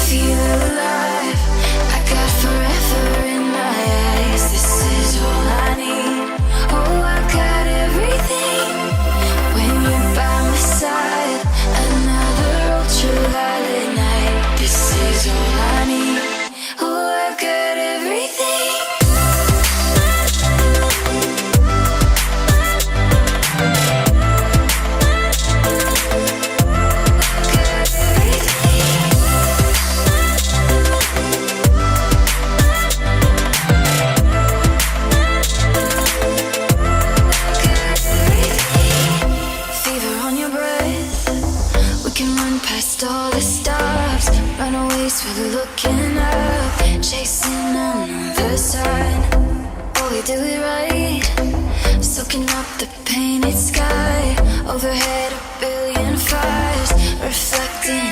feel alive. I got forever in my eyes. This is all I need. Oh, I got everything when you're by my side. Another ultraviolet night. This is all I need. Oh, I got everything. Past all the stops, runaways we're looking up, chasing another sign. Oh, we do it right, soaking up the painted sky. Overhead a billion fires, reflecting